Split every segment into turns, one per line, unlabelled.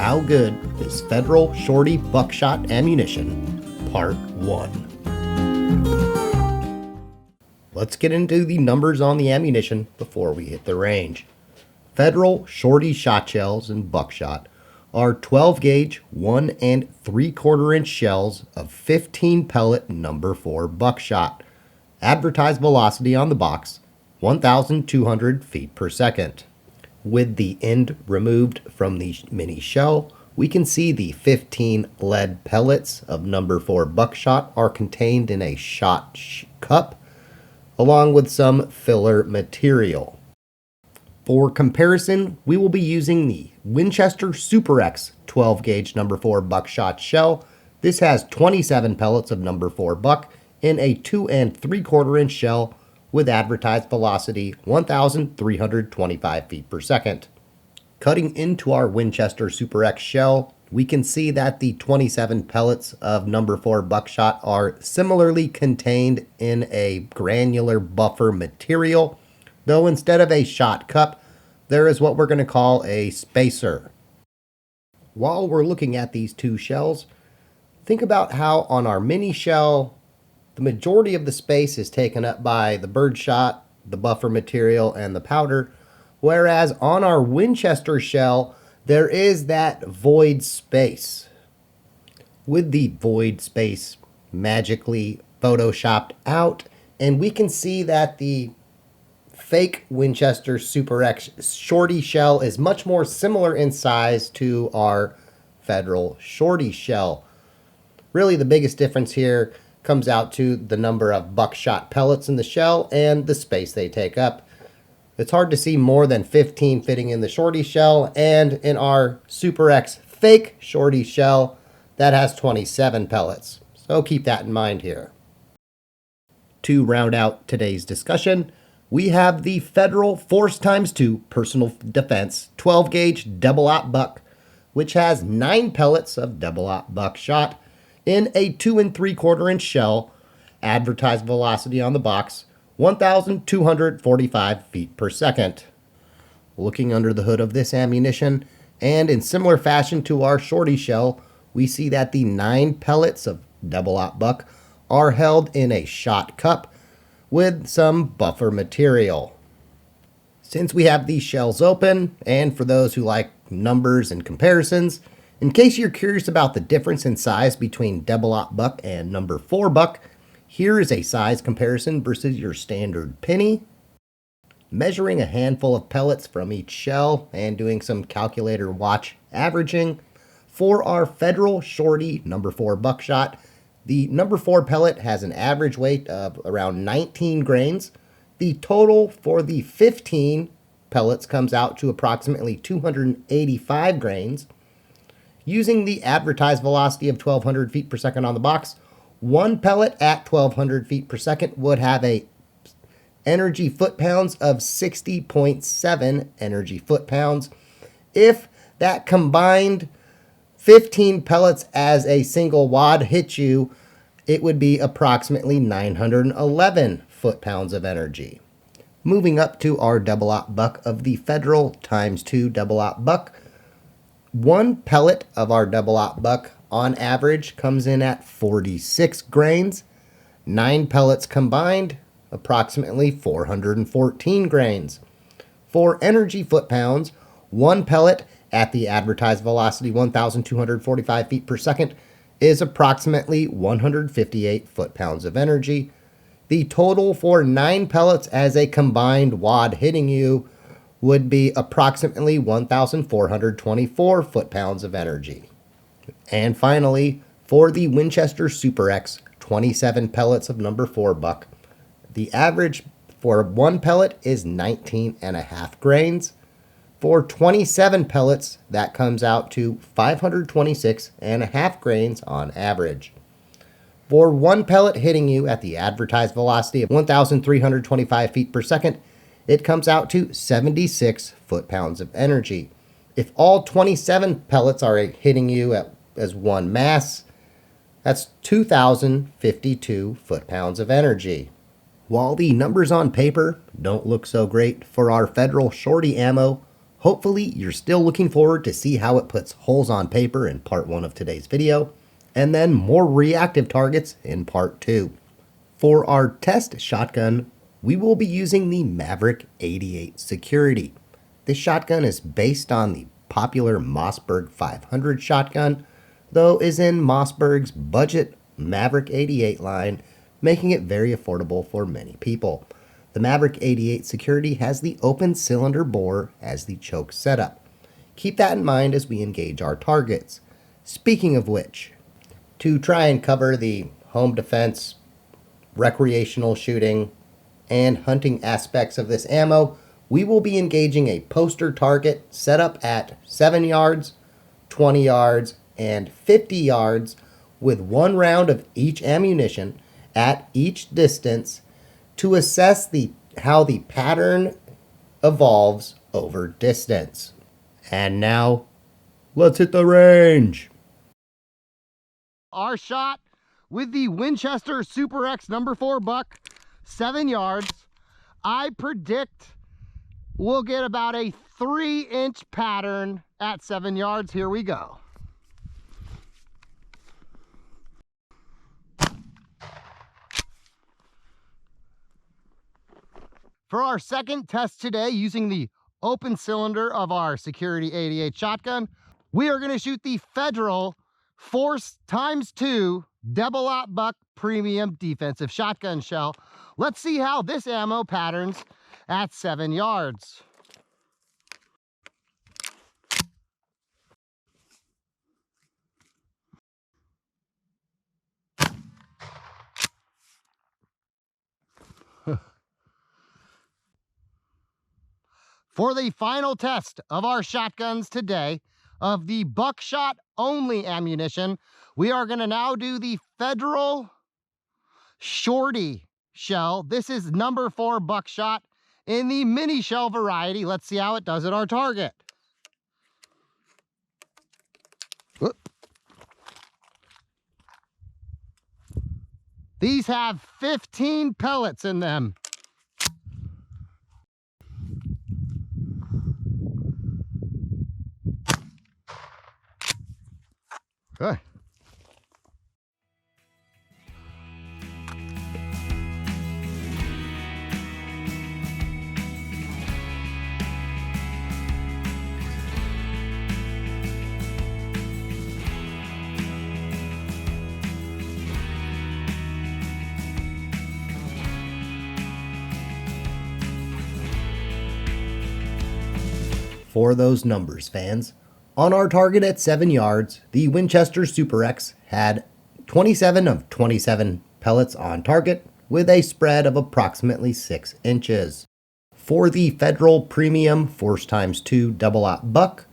How good is Federal Shorty Buckshot Ammunition? Part 1. Let's get into the numbers on the ammunition before we hit the range. Federal Shorty shot shells and buckshot are 12 gauge 1 3/4 inch shells of 15 pellet number 4 buckshot. Advertised velocity on the box 1,200 feet per second. With the end removed from the mini shell, we can see the 15 lead pellets of number 4 buckshot are contained in a shot cup, along with some filler material. For comparison, we will be using the Winchester Super X 12 gauge number 4 buckshot shell. This has 27 pellets of number 4 buck in a 2 3/4 inch shell with advertised velocity 1,325 feet per second. Cutting into our Winchester Super X shell, we can see that the 27 pellets of number 4 buckshot are similarly contained in a granular buffer material, though instead of a shot cup, there is what we're going to call a spacer. While we're looking at these two shells, think about how on our mini shell, the majority of the space is taken up by the birdshot, the buffer material, and the powder, whereas on our Winchester shell, there is that void space. With the void space magically photoshopped out, and we can see that the fake Winchester Super X Shorty shell is much more similar in size to our Federal Shorty shell. Really, the biggest difference here comes out to the number of buckshot pellets in the shell and the space they take up. It's hard to see more than 15 fitting in the Shorty shell, and in our Super X fake Shorty shell, that has 27 pellets. So keep that in mind here. To round out today's discussion, we have the Federal Force x2 Personal Defense 12 gauge double-aught buck, which has 9 pellets of double-aught buckshot in a 2 3/4 inch shell. Advertised velocity on the box 1,245 feet per second. Looking under the hood of this ammunition, and in similar fashion to our Shorty shell, we see that the 9 pellets of double-aught buck are held in a shot cup with some buffer material. Since we have these shells open, and for those who like numbers and comparisons, in case you're curious about the difference in size between double-aught buck and number 4 buck, here is a size comparison versus your standard penny. Measuring a handful of pellets from each shell and doing some calculator watch averaging, for our Federal Shorty number 4 buckshot, the number 4 pellet has an average weight of around 19 grains. The total for the 15 pellets comes out to approximately 285 grains. Using the advertised velocity of 1,200 feet per second on the box, one pellet at 1,200 feet per second would have a energy foot-pounds of 60.7 energy foot-pounds. If that combined 15 pellets as a single wad hit you, it would be approximately 911 foot-pounds of energy. Moving up to our double-aught buck of the Federal x2 double-aught buck, one pellet of our double-aught buck on average comes in at 46 grains. 9 pellets combined, approximately 414 grains. For energy foot-pounds, one pellet at the advertised velocity 1,245 feet per second is approximately 158 foot-pounds of energy. The total for 9 pellets as a combined wad hitting you would be approximately 1,424 foot-pounds of energy. And finally, for the Winchester Super X 27 pellets of number 4 buck, the average for 1 pellet is 19.5 grains. For 27 pellets, that comes out to 526.5 grains on average. For 1 pellet hitting you at the advertised velocity of 1,325 feet per second, it comes out to 76 foot-pounds of energy. If all 27 pellets are hitting you as one mass, that's 2,052 foot-pounds of energy. While the numbers on paper don't look so great for our federal Shorty ammo, hopefully you're still looking forward to see how it puts holes on paper in part 1 of today's video, and then more reactive targets in part 2. For our test shotgun, we will be using the Maverick 88 Security. This shotgun is based on the popular Mossberg 500 shotgun, though is in Mossberg's budget Maverick 88 line, making it very affordable for many people. The Maverick 88 Security has the open cylinder bore as the choke setup. Keep that in mind as we engage our targets. Speaking of which, to try and cover the home defense, recreational shooting, and hunting aspects of this ammo, we will be engaging a poster target set up at 7 yards, 20 yards, and 50 yards with 1 round of each ammunition at each distance to assess how the pattern evolves over distance. And now, let's hit the range. Our shot with the Winchester Super X number 4 buck, 7 yards. I predict we'll get about a 3-inch pattern at 7 yards. Here we go. For our second test today, using the open cylinder of our Security 88 shotgun, we are going to shoot the Federal Force ×2 double-aught buck premium defensive shotgun shell. Let's see how this ammo patterns at 7 yards. For the final test of our shotguns today, of the Buckshot only ammunition, we are going to now do the Federal Shorty shell. This is number 4 Buckshot in the mini shell variety. Let's see how it does at our target. Whoop. These have 15 pellets in them. Okay. For those numbers, fans, on our target at 7 yards, the Winchester Super X had 27 of 27 pellets on target with a spread of approximately 6 inches. For the Federal Premium Force ×2 double-aught buck,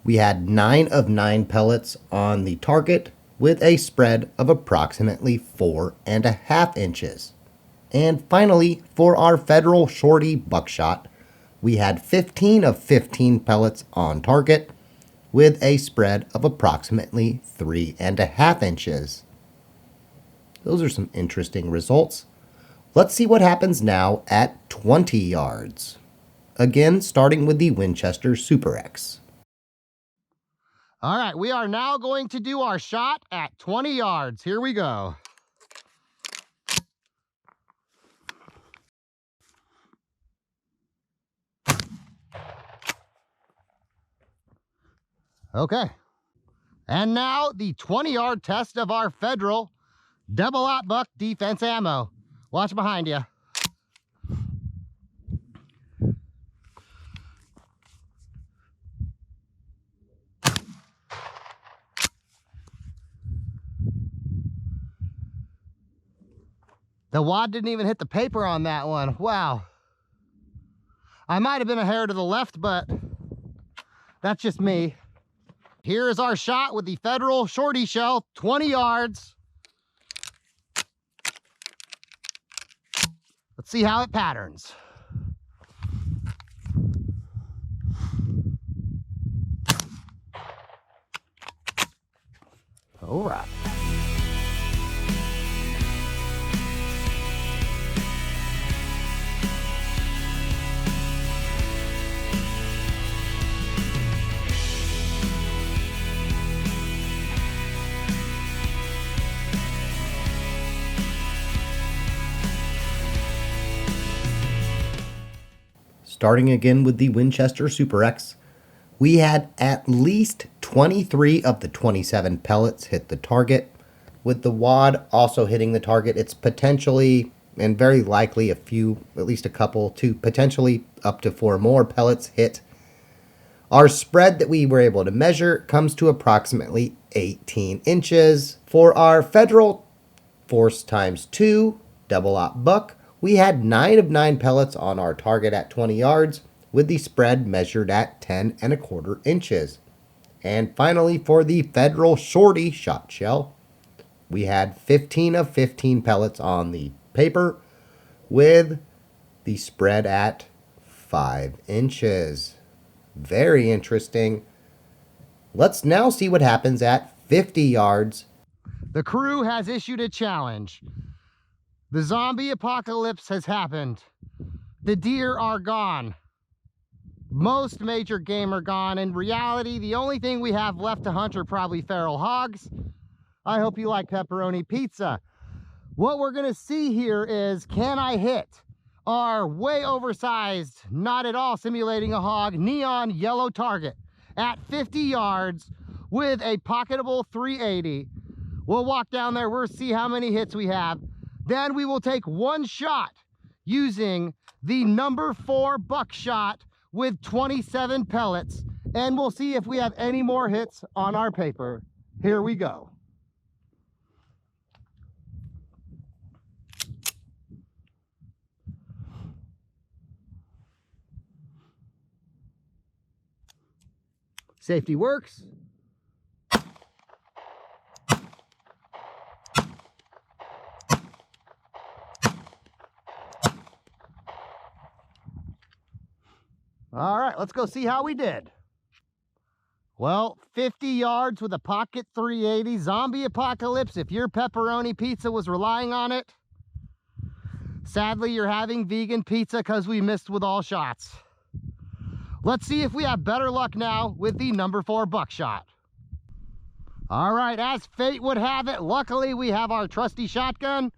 we had 9 of 9 pellets on the target with a spread of approximately 4.5 inches. And finally, for our Federal Shorty Buckshot, we had 15 of 15 pellets on target with a spread of approximately 3.5 inches. Those are some interesting results. Let's see what happens now at 20 yards. Again, starting with the Winchester Super X. All right, we are now going to do our shot at 20 yards. Here we go. Okay. And now the 20-yard test of our Federal double-aught buck defense ammo. Watch behind you. The wad didn't even hit the paper on that one. Wow. I might have been a hair to the left, but that's just me. Here is our shot with the Federal Shorty shell, 20 yards. Let's see how it patterns. All right. Starting again with the Winchester Super X, we had at least 23 of the 27 pellets hit the target. With the wad also hitting the target, it's potentially and very likely a few, at least a couple, to potentially up to 4 more pellets hit. Our spread that we were able to measure comes to approximately 18 inches. For our Federal Force ×2 double-op buck, we had 9 of 9 pellets on our target at 20 yards, with the spread measured at 10¼ inches. And finally, for the Federal Shorty shot shell, we had 15 of 15 pellets on the paper, with the spread at 5 inches. Very interesting. Let's now see what happens at 50 yards. The crew has issued a challenge. The zombie apocalypse has happened. The deer are gone. Most major game are gone. In reality, the only thing we have left to hunt are probably feral hogs. I hope you like pepperoni pizza. What we're gonna see here is, can I hit our way oversized, not at all simulating a hog, neon yellow target at 50 yards with a pocketable 380. We'll walk down there, we'll see how many hits we have. Then we will take one shot using the number 4 Buckshot with 27 pellets, and we'll see if we have any more hits on our paper. Here we go. Safety works. All right, let's go see how we did. Well, 50 yards with a pocket 380, zombie apocalypse. If your pepperoni pizza was relying on it, sadly, you're having vegan pizza because we missed with all shots. Let's see if we have better luck now with the number 4 Buckshot. All right, as fate would have it, luckily we have our trusty shotgun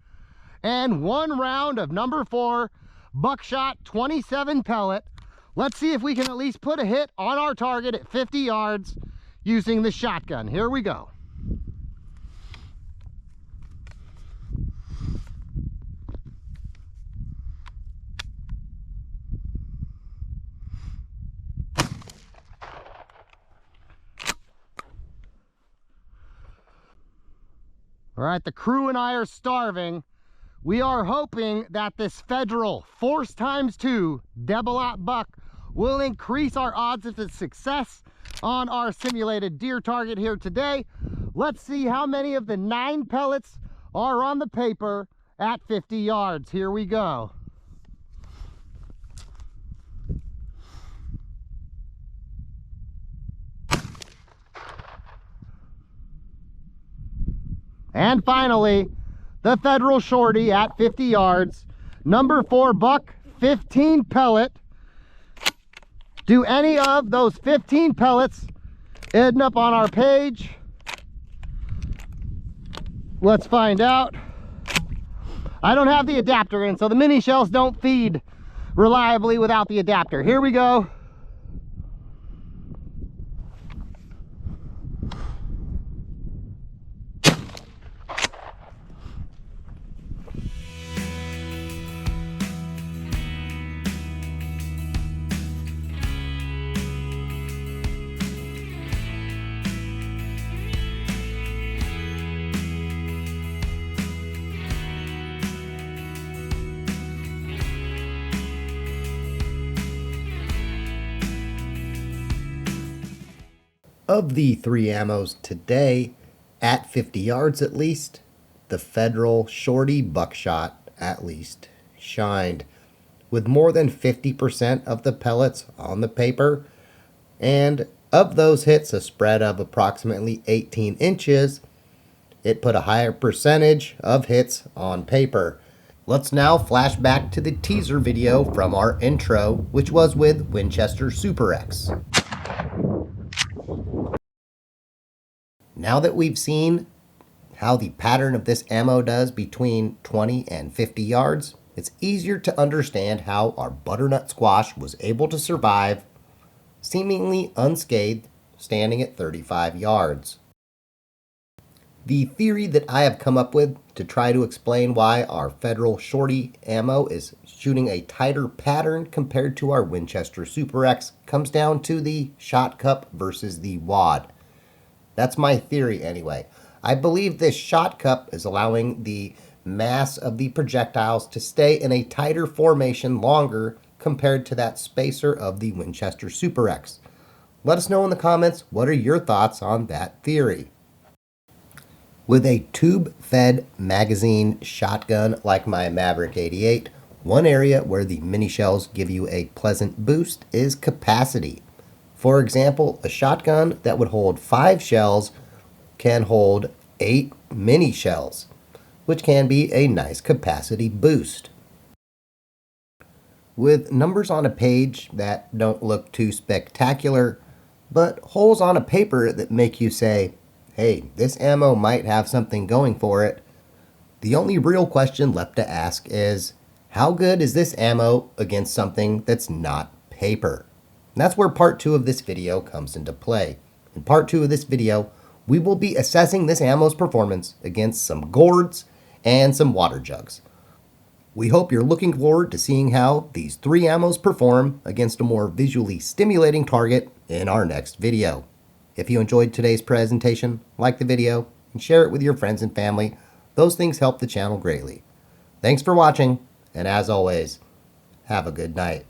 and 1 round of number 4 Buckshot 27 pellet. Let's see if we can at least put a hit on our target at 50 yards using the shotgun. Here we go. All right, the crew and I are starving. We are hoping that this Federal Force ×2 double-op buck will increase our odds of success on our simulated deer target here today. Let's see how many of the 9 pellets are on the paper at 50 yards. Here we go. And finally, the Federal Shorty at 50 yards, number 4 buck, 15 pellet. Do any of those 15 pellets end up on our page? Let's find out. I don't have the adapter in, so the mini shells don't feed reliably without the adapter. Here we go. Of the three ammos today, at 50 yards at least, the Federal Shorty Buckshot at least shined, with more than 50% of the pellets on the paper, and of those hits a spread of approximately 18 inches, it put a higher percentage of hits on paper. Let's now flash back to the teaser video from our intro, which was with Winchester Super X. Now that we've seen how the pattern of this ammo does between 20 and 50 yards, it's easier to understand how our butternut squash was able to survive seemingly unscathed, standing at 35 yards. The theory that I have come up with to try to explain why our Federal Shorty ammo is shooting a tighter pattern compared to our Winchester Super X comes down to the shot cup versus the wad. That's my theory anyway. I believe this shot cup is allowing the mass of the projectiles to stay in a tighter formation longer compared to that spacer of the Winchester Super X. Let us know in the comments, what are your thoughts on that theory? With a tube-fed magazine shotgun like my Maverick 88, one area where the mini shells give you a pleasant boost is capacity. For example, a shotgun that would hold 5 shells can hold 8 mini shells, which can be a nice capacity boost. With numbers on a page that don't look too spectacular, but holes on a paper that make you say, hey, this ammo might have something going for it, the only real question left to ask is, how good is this ammo against something that's not paper? And that's where part 2 of this video comes into play. In part 2 of this video, we will be assessing this ammo's performance against some gourds and some water jugs. We hope you're looking forward to seeing how these 3 ammos perform against a more visually stimulating target in our next video. If you enjoyed today's presentation, like the video and share it with your friends and family. Those things help the channel greatly. Thanks for watching, and as always, have a good night.